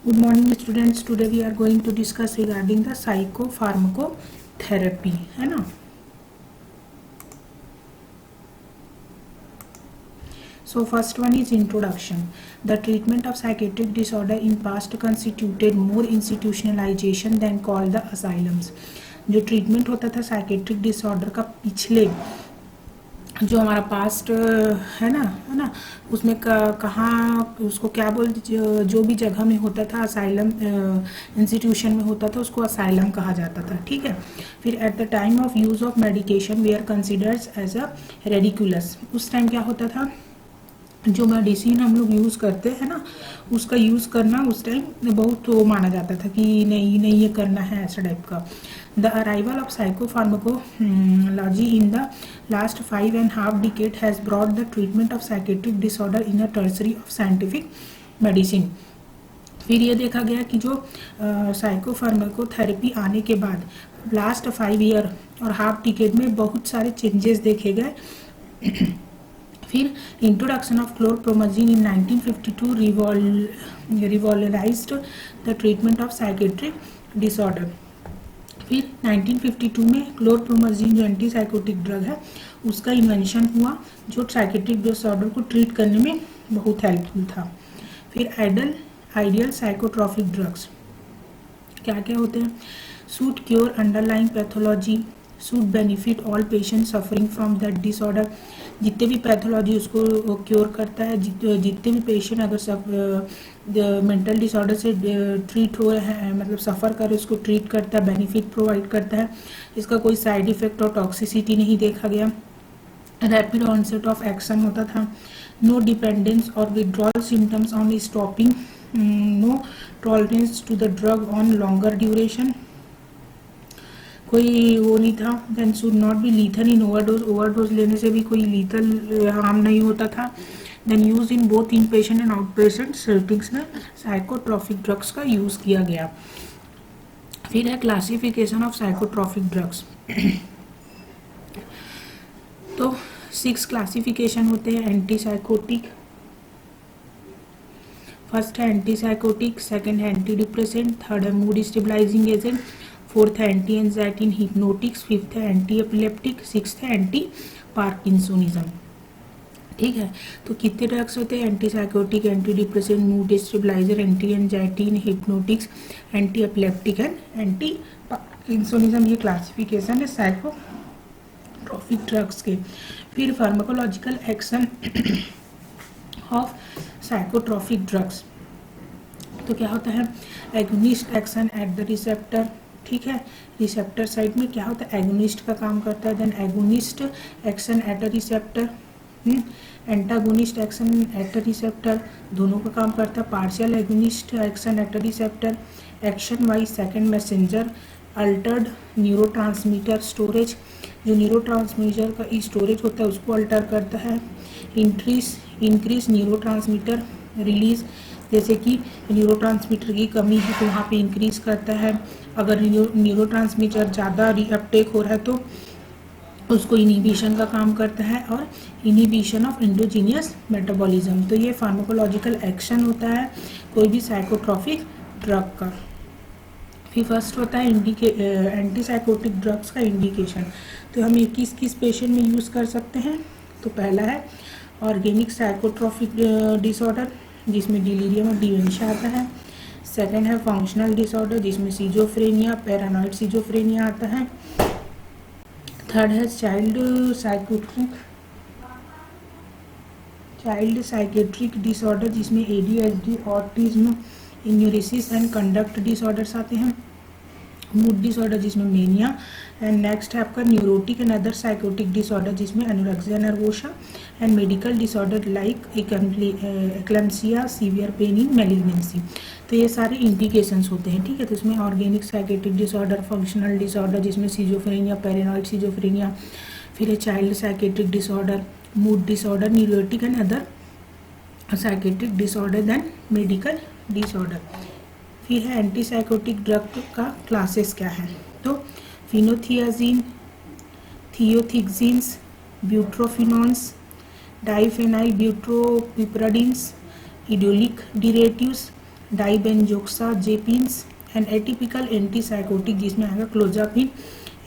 Good morning students. Today we are going to discuss regarding the psychopharmacotherapy, है ना. So first one is introduction. The treatment of psychiatric disorder in past constituted more institutionalization than called the asylums. जो treatment होता था psychiatric disorder का पिछले जो हमारा past है ना उसमें कहाँ उसको क्या बोलते जो भी जगह में होता था असाइलम इंस्टीट्यूशन में होता था उसको असाइलम कहा जाता था. ठीक है. फिर at the time of use of medication we are considered as a ridiculous. उस टाइम क्या होता था जो मेडिसिन हम लोग यूज़ करते हैं ना उसका यूज़ करना उस टाइम बहुत वो माना जाता था कि नहीं ये करना है ऐसा टाइप का. The arrival of psychopharmacology in the last 5.5 decade has brought the treatment of psychiatric disorder in a tertiary of scientific medicine. फिर ये देखा गया कि जो साइकोफार्माकोथेरेपी आने के बाद लास्ट 5 ईयर और हाफ डिकेड में बहुत सारे चेंजेस देखे गए. फिर introduction of chlorpromazine in 1952 revolutionised the treatment of psychiatric disorder. फिर 1952 में क्लोरप्रोमाजीन जो एंटी साइकोटिक ड्रग है उसका इन्वेंशन हुआ जो साइकेट्रिक डिसऑर्डर को ट्रीट करने में बहुत हेल्पफुल था. फिर आइडियल साइकोट्रॉफिक ड्रग्स क्या क्या होते हैं. Suit cure underlying pathology, suit benefit all patient suffering from that disorder. जितने भी पैथोलॉजी उसको क्योर करता है, जितने भी पेशेंट अगर सब मेंटल डिसऑर्डर से ट्रीट हो रहे हैं मतलब सफ़र कर उसको ट्रीट करता है, बेनिफिट प्रोवाइड करता है. इसका कोई साइड इफ़ेक्ट और टॉक्सिसिटी नहीं देखा गया. रैपिड ऑनसेट ऑफ एक्शन होता था. नो डिपेंडेंस और withdrawal symptoms on stopping. No tolerance to the drug on longer duration. कोई वो नहीं था. Then should not be lethal in overdose लेने से भी कोई लीथल हार्म नहीं होता था. Then use in both inpatient and outpatient settings में साइकोट्रॉफिक ड्रग्स का यूज़ किया गया. फिर है क्लासिफिकेशन ऑफ साइकोट्रॉफिक ड्रग्स. तो 6 क्लासिफिकेशन होते हैं. एंटी साइकोटिक, फर्स्ट है एंटी साइकोटिक, सेकेंड है एंटी डिप्रेसेंट, थर्ड है मूड स्टेबलाइजिंग एजेंट, फोर्थ है anti anxiety in hypnotics, fifth है एंटी एपिलेप्टिक, सिक्स्थ है एंटी पार्किंसोनिज्म. ठीक है. तो कितने ड्रग्स होते हैं. Antipsychotic, antidepressant, mood stabiliser, anti anxiety in hypnotics, antiepileptic and antiparkinsonism. ये क्लासिफिकेशन है साइकोट्रॉफिक ड्रग्स के. फिर pharmacological action of psychotropic drugs. तो क्या होता है. Agonist action at the receptor. ठीक है. रिसेप्टर साइड में क्या होता है एगोनिस्ट का काम करता है. Then agonist action at a receptor, antagonist action at a receptor दोनों का काम करता है. Partial agonist action at a receptor, action wise second messenger, altered neurotransmitter storage. जो न्यूरोट्रांसमीटर का स्टोरेज होता है उसको अल्टर करता है. Increase neurotransmitter release. जैसे कि न्यूरोट्रांसमीटर की कमी है तो वहाँ पे इंक्रीज करता है. अगर न्यूरोट्रांसमीटर ज़्यादा रीअपटेक हो रहा है तो उसको इनिबिशन का काम करता है और इनिबिशन ऑफ एंडोजीनियस मेटाबॉलिज्म. तो ये फार्माकोलॉजिकल एक्शन होता है कोई भी साइकोट्रॉफिक ड्रग का. फिर फर्स्ट होता है एंटी साइकोटिक ड्रग्स का इंडिकेशन. तो हम किस पेशेंट में यूज़ कर सकते हैं. तो पहला है ऑर्गेनिक साइकोट्रॉफिक डिसऑर्डर जिसमें डिलीरियम और डिमेंशिया आता है. सेकंड है फंक्शनल डिसऑर्डर जिसमें सिजोफ्रेनिया, पैरानॉइड सिजोफ्रेनिया आता है. थर्ड है चाइल्ड साइकेट्रिक डिसऑर्डर जिसमें ADHD, autism, neurosis and conduct disorders आते हैं. मूड डिसऑर्डर जिसमें मेनिया. एंड नेक्स्ट है आपका neurotic and other psychotic disorder जिसमें anorexia nervosa and medical disorder like eclampsia, severe pain in malignancy. तो ये सारे इंडिकेशंस होते हैं. ठीक है. तो इसमें organic psychiatric disorder, functional disorder जिसमें सिजोफ्रेनिया, पैरानॉइड सिजोफ्रेनिया, फिर है child psychiatric disorder, mood disorder, neurotic and other psychiatric disorder, then medical disorder. फिर है एंटी साइकोटिक ड्रग का क्लासेस क्या है. तो phenothiazine, thioxanthenes, butyrophenones, diphenyl butylpiperidines, indolic derivatives, dibenzoxazepines, and atypical antipsychotic जिसमें आएगा क्लोजापिन,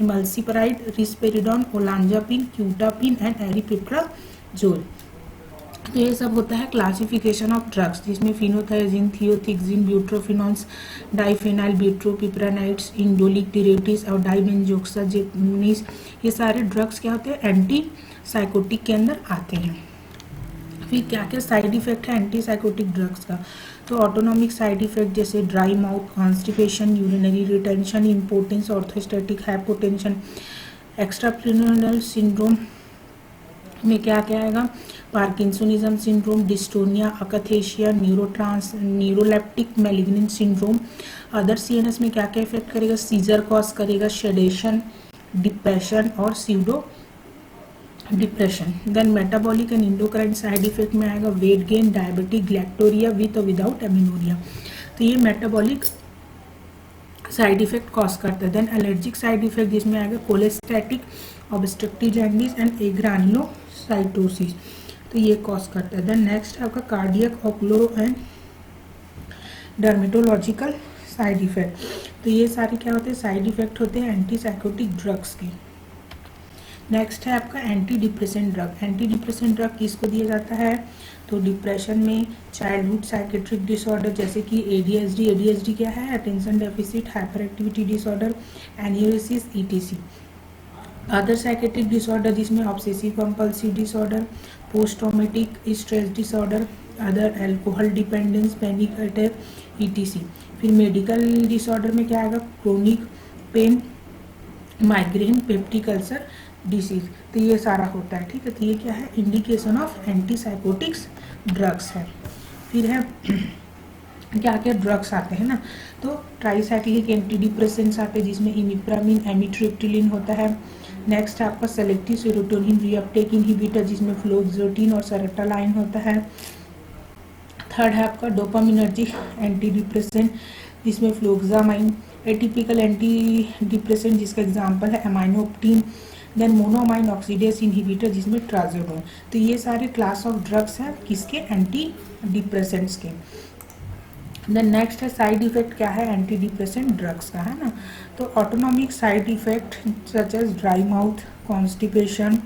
इमल्सिपराइड, रिस्पेरिडोन, ओलांजापिन, क्यूटापिन एंड एरिपिप्राजोल। तो ये सब होता है क्लासिफिकेशन ऑफ ड्रग्स, जिसमें फिनोथाइजिन, थियोथिक्सिन, ब्यूट्रोफिनॉन्स, डाइफेनाइल ब्यूट्रोपिप्रानाइड्स, इंडोलिक डेरिवेटिव्स और डाइबेंजोक्साजेपिन्स, ये सारे ड्रग्स क्या होते हैं, एंटी साइकोटिक के अंदर आते हैं। फिर क्या क्या साइड इफेक्ट है एंटी साइकोटिक ड्रग्स का, तो ऑटोनॉमिक साइड इफेक्ट जैसे dry mouth, constipation, urinary retention, importance, orthostatic hypotension. Extrapyramidal syndrome में क्या क्या आएगा, parkinsonism syndrome, dystonia, akathisia, neuroleptic malignant syndrome. Other CNS में क्या क्या इफेक्ट करेगा, सीजर कॉज करेगा, शेडेशन, डिप्रेशन और pseudo depression. Then metabolic and endocrine side effect में आएगा weight gain, diabetic, galactorrhoea with और विदाउट एमिनोरिया। तो ये मेटाबॉलिक साइड इफेक्ट कॉज करता है। देन एलर्जिक साइड इफेक्ट जिसमें आएगा cholestatic, obstructive jaundice and agranulocytosis, तो ये कॉज करता है। देन नेक्स्ट है आपका cardiac, oculo and dermatological side effect. तो ये सारे क्या होते हैं, साइड इफेक्ट होते हैं एंटी साइकोटिक ड्रग्स के। नेक्स्ट है आपका anti depressant drug. Anti depressant drug किसको दिया जाता है, तो डिप्रेशन में, चाइल्डहुड साइकेट्रिक डिसऑर्डर जैसे कि एडीएचडी, एडीएचडी क्या है, attention deficit hyperactivity disorder, enuresis, etc. Other psychiatric disorder जिसमें obsessive compulsive disorder, post traumatic stress disorder, other alcohol dependence, panic attack, etc. फिर मेडिकल डिसऑर्डर में क्या आएगा, chronic pain, migraine, peptic ulcer disease. तो ये सारा होता है, ठीक है। तो ये क्या है, indication of anti psychotics drugs है। फिर है क्या क्या ड्रग्स आते हैं ना, तो ट्राइसाइक्लिक एंटी डिप्रेसेंट्स आते हैं जिसमें इमिप्रामिन, एमिट्रिप्टिलिन होता है। नेक्स्ट है आपका सेलेक्टिव सेरोटोनिन रीअपटेक इनहिबिटर जिसमें फ्लोक्सोटिन और सेरोटोनिन होता है। थर्ड है आपका डोपामिनर्जिक एंटी डिप्रेसेंट जिसमें फ्लोक्सामाइन, एटिपिकल एंटी डिप्रेसेंट जिसका एग्जाम्पल है एमाइनोप्टिन। देन मोनोमाइन ऑक्सीडेज इनहिबिटर जिसमें ट्राजोडोन। तो ये सारे क्लास ऑफ ड्रग्स हैं किसके, एंटी डिप्रेसेंट्स के। देन नेक्स्ट है साइड इफेक्ट क्या है एंटी डिप्रेसेंट ड्रग्स का, है ना। तो autonomic side effect such as dry mouth, constipation,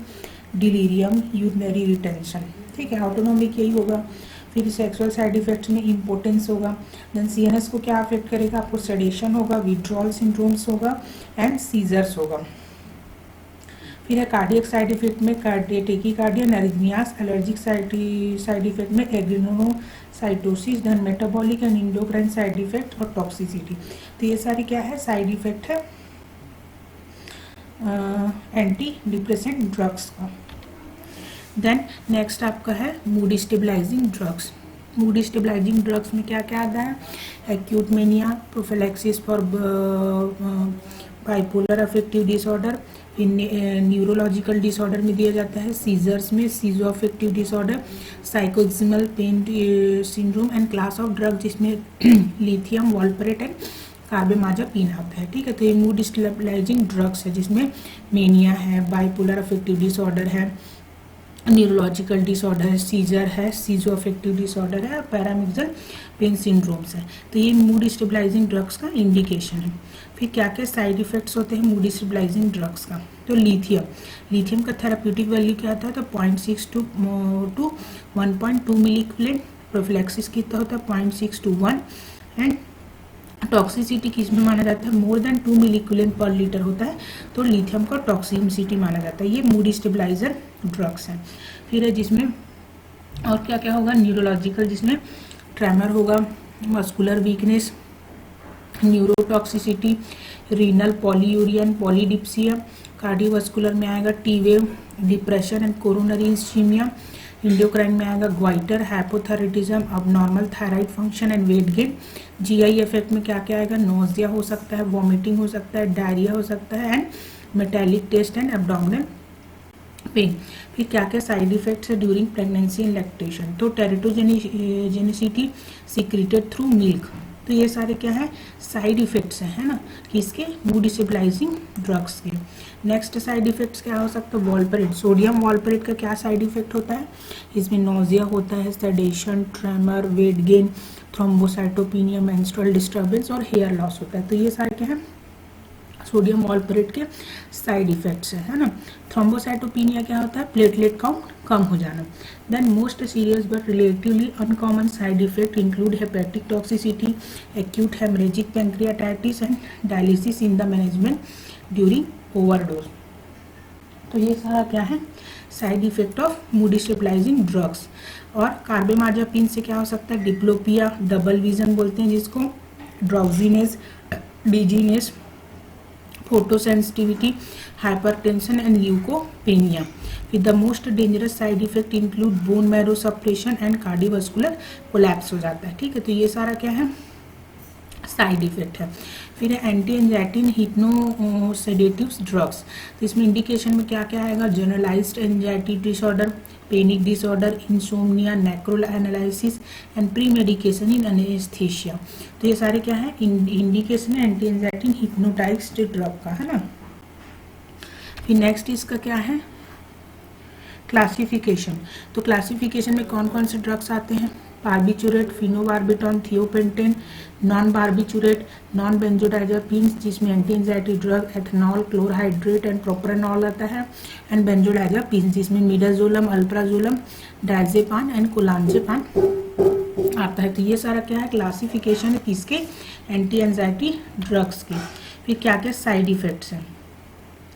delirium, urinary retention, ठीक है, ऑटोनॉमिक यही होगा। फिर सेक्सुअल साइड इफेक्ट्स में इम्पोर्टेंस होगा। देन सीएनएस को क्या अफेक्ट करेगा, आपको सेडेशन होगा, विड्रॉल सिंड्रोम्स होगा एंड सीजर्स होगा। फिर है कार्डियक साइड इफेक्ट में tachycardia, arrhythmias. Allergic side effect में agranulocytosis. Then metabolic and endocrine side effect और टॉक्सिसिटी। तो ये सारी क्या है, साइड इफेक्ट है एंटी डिप्रेसेंट ड्रग्स का। देन नेक्स्ट आपका है mood stabilising drugs. Mood stabilising drugs में क्या क्या आता है, acute mania, prophylaxis for bipolar affective disorder. फिर न्यूरोलॉजिकल डिसऑर्डर में दिया जाता है, सीजर्स में schizoaffective disorder, paroxysmal pain syndrome and class of drug जिसमें लिथियम, वॉल्परेट एंड कार्बेमाज़ापिन आता है, ठीक है। तो ये मूड स्टेबलाइजिंग ड्रग्स है जिसमें मेनिया है, बाइपोलर अफेक्टिव डिसऑर्डर है, न्यूरोलॉजिकल डिसऑर्डर है, सीजर है, सीजो अफेक्टिव डिसऑर्डर है, पैरामिक्सल पेन सिंड्रोम्स है। तो ये मूड स्टेबलाइजिंग ड्रग्स का इंडिकेशन है। फिर क्या क्या साइड इफेक्ट्स होते हैं मूड स्टेबलाइजिंग ड्रग्स का, तो लिथियम का थेराप्यूटिक वैल्यू क्या होता है, तो 0.6 to 1.2 मिलीक्यूलेंट। प्रोफिलैक्सिस कितना होता है, 0.6 to 1। एंड टॉक्सिसिटी किस में माना जाता है, मोर देन 2 मिलीक्यूलेंट पर लीटर होता है, तो लिथियम का टॉक्सिसिटी माना जाता है। ये मूड स्टेबलाइजर ड्रग्स हैं। फिर है जिसमें और क्या क्या होगा, न्यूरोलॉजिकल जिसमें ट्रेमर होगा, muscular weakness, neurotoxicity, renal, polyuria, polydipsia. Cardiovascular में आएगा T wave, depression and coronary ischaemia. Endocrine में आएगा goitre, hypothyroidism, abnormal thyroid function and weight gain. GI effect में क्या क्या आएगा, नोजिया हो सकता है, वॉमिटिंग हो सकता है, डायरिया हो सकता है and metallic taste and abdominal pain. फिर क्या क्या साइड इफेक्ट्स है ड्यूरिंग प्रेगनेंसी एंड लैक्टेशन, तो टेरिटोजेनिसिटी सीक्रेटेड थ्रू मिल्क। तो ये सारे क्या है साइड इफेक्ट्स हैं, है ना, किसके, मूड स्टेबलाइजिंग ड्रग्स के। नेक्स्ट साइड इफेक्ट्स क्या हो सकता है, वॉल्परेट, सोडियम वॉल्परेट का क्या साइड इफेक्ट होता है, इसमें नोजिया होता है, sedation, tremor, weight gain, thrombocytopenia, menstrual disturbance और हेयर लॉस होता है। तो ये सारे क्या है, सोडियम वॉल्परेट के साइड इफेक्ट्स है ना। थ्रोम्बोसाइटोपिनिया क्या होता है, प्लेटलेट काउंट कम हो जाना। Then most serious but relatively uncommon side effect include hepatic toxicity, acute haemorrhagic pancreatitis and dialysis in the management during overdose. तो ये सारा क्या है, side effect of mood stabilising drugs. और कार्बेमाजापिन से क्या हो सकता है, डिप्लोपिया, डबल विजन बोलते हैं जिसको, drowsiness, dizziness, photosensitivity, hypertension and leukopenia. With the most dangerous side effect include bone marrow suppression and cardiovascular collapse हो जाता है। ठीक है, तो ये सारा क्या है, साइड इफेक्ट है। फिर है anti anxiety hypno sedatives drugs. तो इसमें इंडिकेशन में क्या क्या आएगा, generalised anxiety disorder, panic disorder, insomnia, narcoanalysis and premedication in anaesthesia. तो ये सारे क्या है, इंडिकेशन है एंटी एंजाइटिन हिप्नोटाइज्ड ड्रग का, है ना। फिर नेक्स्ट इसका क्या है, क्लासिफिकेशन। तो क्लासिफिकेशन में कौन कौन से ड्रग्स आते हैं, barbiturate, phenobarbitone, thiopentone, non barbiturate, non benzodiazepines जिसमें anti anxiety drug, ethanol, chloral hydrate and propranolol आता है, एंड बेंजोडाइजापीन्स जिसमें midazolam, alprazolam, diazepam and clonazepam आता है। तो ये सारा क्या है, क्लासिफिकेशन है किसके, एंटी एंजाइटी ड्रग्स के। फिर क्या क्या साइड इफेक्ट्स हैं,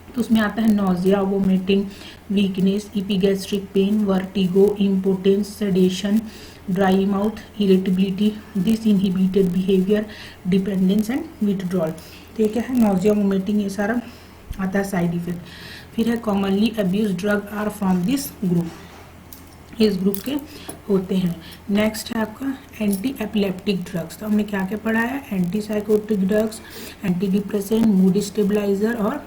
तो उसमें आता है nausea, vomiting, weakness, epigastric pain, vertigo, impotence, sedation, dry mouth, irritability, disinhibited behaviour, dependence and withdrawal. तो ये क्या है, नोजिया, वोमिटिंग, ये सारा आता है साइड इफेक्ट। फिर है commonly abuse drug are from this group, इस ग्रुप के होते हैं। नेक्स्ट है आपका एंटी एपिलेप्टिक ड्रग्स। तो हमने क्या क्या पढ़ा है, antipsychotic drugs, antidepressant, mood stabiliser और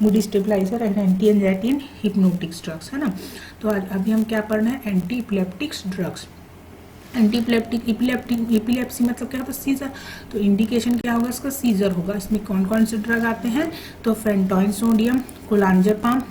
mood stabiliser and anti anxiety and hypnotics drugs, है ना। तो आज अभी हम क्या पढ़ना है, antiepileptics drugs. Anti epilepsy मतलब क्या होता है, सीजर। तो इंडिकेशन क्या होगा इसका, सीजर होगा। इसमें कौन कौन से ड्रग आते हैं, तो फेंटोइन सोडियम, कोलांजेपाम,